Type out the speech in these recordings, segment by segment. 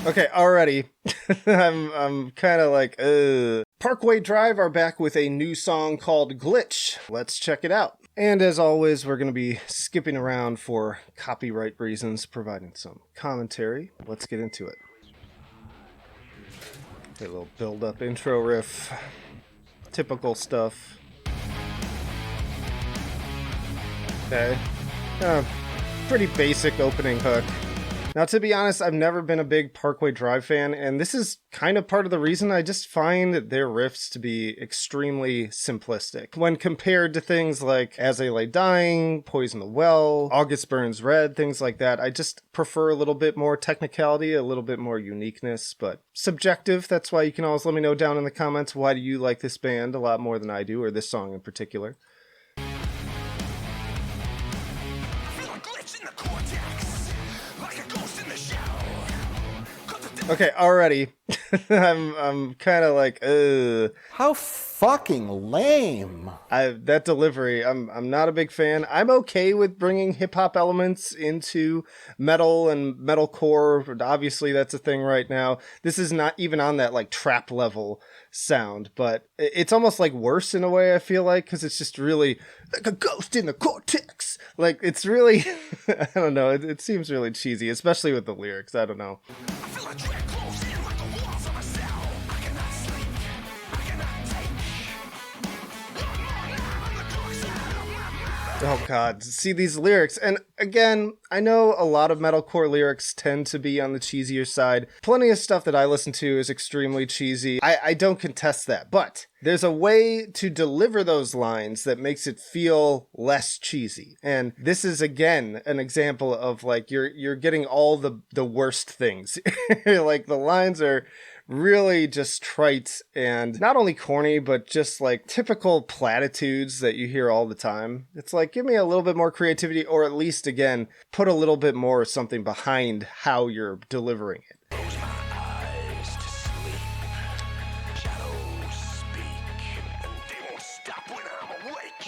Okay, already. I'm kind of like, Parkway Drive are back with a new song called Glitch. Let's check it out. And as always, we're going to be skipping around for copyright reasons, providing some commentary. Let's get into it. A little build-up intro riff. Typical stuff. Okay. Pretty basic opening hook. Now, to be honest, I've never been a big Parkway Drive fan, and this is kind of part of the reason. I just find their riffs to be extremely simplistic. When compared to things like As I Lay Dying, Poison the Well, August Burns Red, things like that, I just prefer a little bit more technicality, a little bit more uniqueness, but subjective. That's why you can always let me know down in the comments, why do you like this band a lot more than I do, or this song in particular. Okay, already. I'm kind of like, How fucking lame. That delivery, I'm not a big fan. I'm okay with bringing hip-hop elements into metal and metalcore. Obviously, that's a thing right now. This is not even on that, like, trap level sound, but it's almost, like, worse in a way, I feel like, because it's just really like a ghost in the cortex. Like, it's really, I don't know, it seems really cheesy, especially with the lyrics. I don't know. Oh god, see these lyrics, and again, I know a lot of metalcore lyrics tend to be on the cheesier side. Plenty of stuff that I listen to is extremely cheesy. I don't contest that, but there's a way to deliver those lines that makes it feel less cheesy. And this is, again, an example of, like, you're getting all the worst things. Like, the lines are really just trite and not only corny, but just like typical platitudes that you hear all the time. It's like, give me a little bit more creativity, or at least, again, put a little bit more something behind how you're delivering it.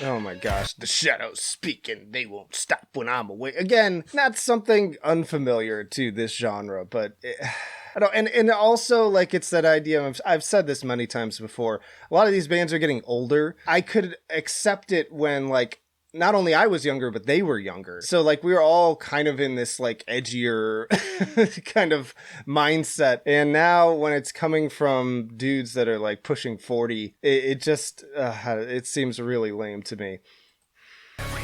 Oh my gosh, the shadows speak and they won't stop when I'm awake. Again, not something unfamiliar to this genre, but I don't, and also, like, it's that idea of, I've said this many times before, a lot of these bands are getting older. I could accept it when, like, not only I was younger, but they were younger. So, like, we were all kind of in this, like, edgier kind of mindset. And now when it's coming from dudes that are, like, pushing 40, it just, it seems really lame to me. Oh,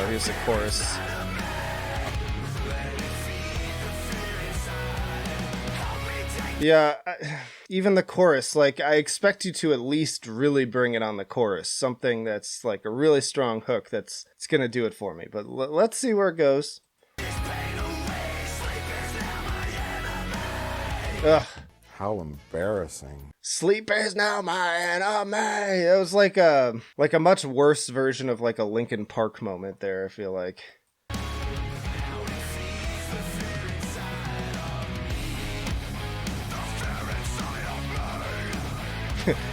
here's the chorus. Yeah, even the chorus, like, I expect you to at least really bring it on the chorus. Something that's, like, a really strong hook it's gonna do it for me. But let's see where it goes. Ugh. How embarrassing. Sleep is now my enemy. It was like a much worse version of, like, a Linkin Park moment there, I feel like.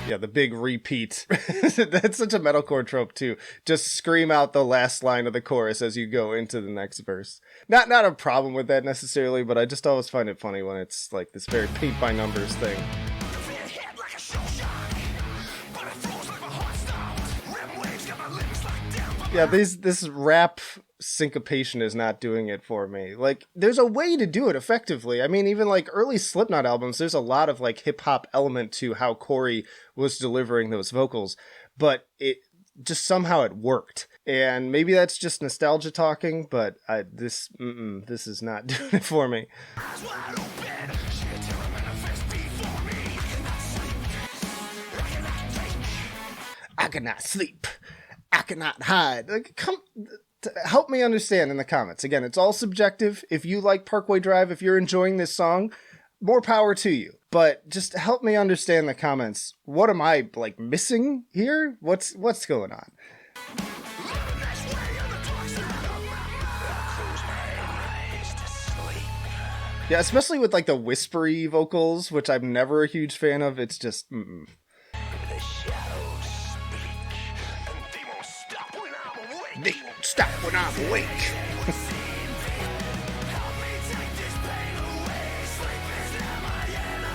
Yeah, the big repeat. That's such a metalcore trope too. Just scream out the last line of the chorus as you go into the next verse. Not a problem with that necessarily, but I just always find it funny when it's like this very paint by numbers thing. Yeah, this rap syncopation is not doing it for me. Like, there's a way to do it effectively. I mean, even like early Slipknot albums, there's a lot of like hip hop element to how Corey was delivering those vocals, but it just somehow it worked. And maybe that's just nostalgia talking, but this is not doing it for me. I cannot sleep. I cannot hide. Like, help me understand in the comments. Again, it's all subjective. If you like Parkway Drive, if you're enjoying this song, more power to you. But just help me understand the comments. What am I, like, missing here? What's going on? Yeah, especially with, like, the whispery vocals, which I'm never a huge fan of. It's just, They won't stop when I'm awake.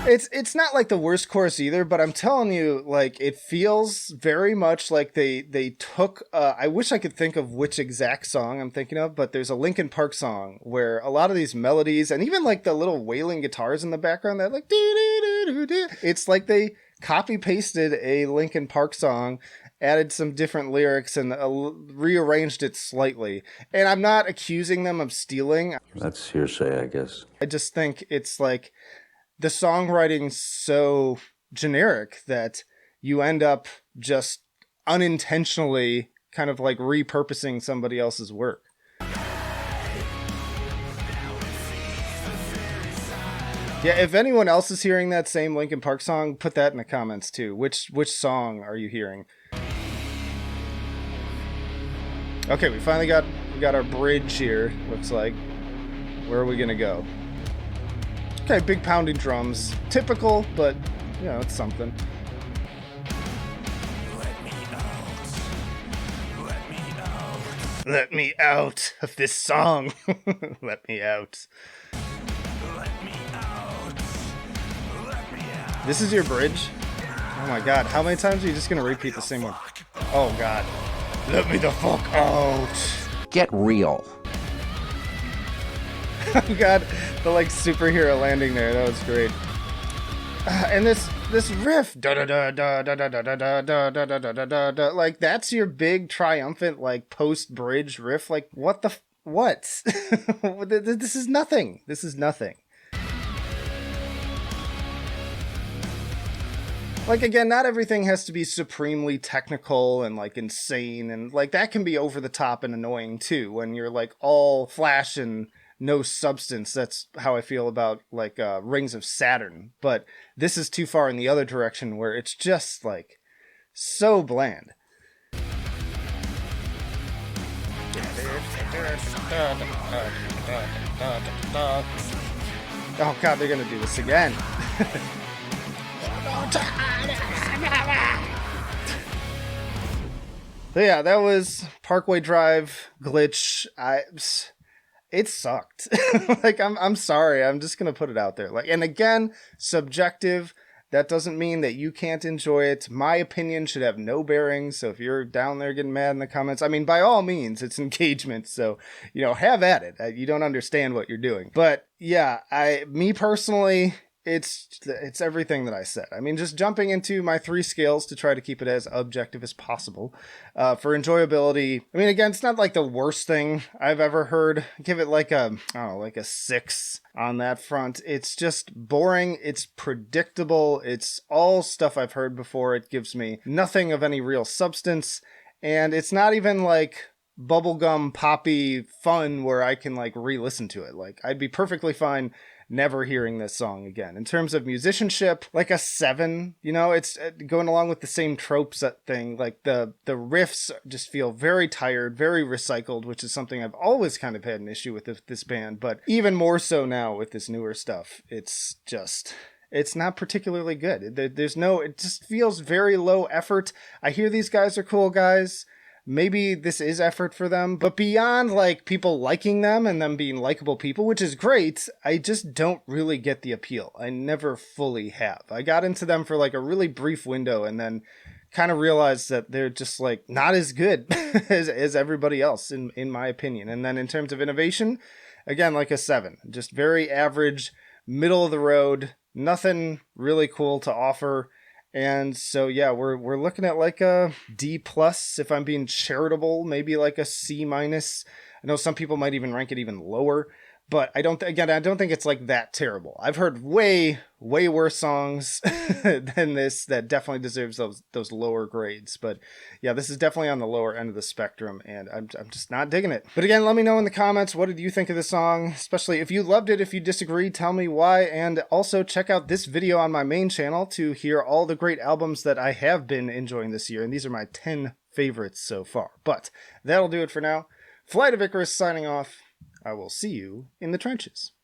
It's not like the worst chorus either, but I'm telling you, like, it feels very much like they took I wish I could think of which exact song I'm thinking of, but there's a Linkin Park song where a lot of these melodies and even like the little wailing guitars in the background that like it's like they copy pasted a Linkin Park song, added some different lyrics and rearranged it slightly. And I'm not accusing them of stealing. That's hearsay, I guess. I just think it's like the songwriting's so generic that you end up just unintentionally kind of like repurposing somebody else's work. Yeah, if anyone else is hearing that same Linkin Park song, put that in the comments too. Which song are you hearing? Okay, we finally got our bridge here, looks like. Where are we gonna go? Okay, big pounding drums. Typical, but, you know, it's something. Let me out of this song. Let me out. This is your bridge? Oh my god, how many times are you just gonna repeat the same one? Oh god. Let me the fuck out. Get real. Oh god, the like superhero landing there, that was great. And this riff, da da da da da da da da da da da da da da, like that's your big triumphant like post bridge riff. Like what the what? This is nothing. This is nothing. Like, again, not everything has to be supremely technical and, like, insane. And, like, that can be over the top and annoying, too. When you're, like, all flash and no substance. That's how I feel about, like, Rings of Saturn. But this is too far in the other direction where it's just, like, so bland. Oh, God, they're gonna do this again. So yeah, that was Parkway Drive Glitch. It sucked. Like I'm sorry. I'm just gonna put it out there. Like, and again, subjective. That doesn't mean that you can't enjoy it. My opinion should have no bearing. So if you're down there getting mad in the comments, I mean, by all means, it's engagement. So, you know, have at it. You don't understand what you're doing. But yeah, me personally, it's everything that I said. I mean, just jumping into my 3 scales to try to keep it as objective as possible. For enjoyability, I mean, again, it's not like the worst thing I've ever heard. Give it like a 6 on that front. It's just boring. It's predictable. It's all stuff I've heard before. It gives me nothing of any real substance. And it's not even like bubblegum poppy fun where I can like re-listen to it. Like, I'd be perfectly fine never hearing this song again. In terms of musicianship, like a 7, you know, it's going along with the same tropes thing. Like the riffs just feel very tired, very recycled, which is something I've always kind of had an issue with this band, but even more so now with this newer stuff. It's not particularly good. It just feels very low effort. I hear these guys are cool guys. Maybe this is effort for them, but beyond like people liking them and them being likable people, which is great, I just don't really get the appeal. I never fully have. I got into them for like a really brief window and then kind of realized that they're just like not as good as everybody else in my opinion. And then in terms of innovation, again, like a 7, just very average, middle of the road, nothing really cool to offer. And so, yeah, we're looking at like a D+, if I'm being charitable, maybe like a C-. I know some people might even rank it even lower, but I don't think it's like that terrible. I've heard way worse songs than this that definitely deserves those lower grades. But yeah, this is definitely on the lower end of the spectrum, and I'm just not digging it. But again, let me know in the comments, what did you think of the song? Especially if you loved it, if you disagreed, tell me why. And also check out this video on my main channel to hear all the great albums that I have been enjoying this year. And these are my 10 favorites so far. But that'll do it for now. Flight of Icarus signing off. I will see you in the trenches.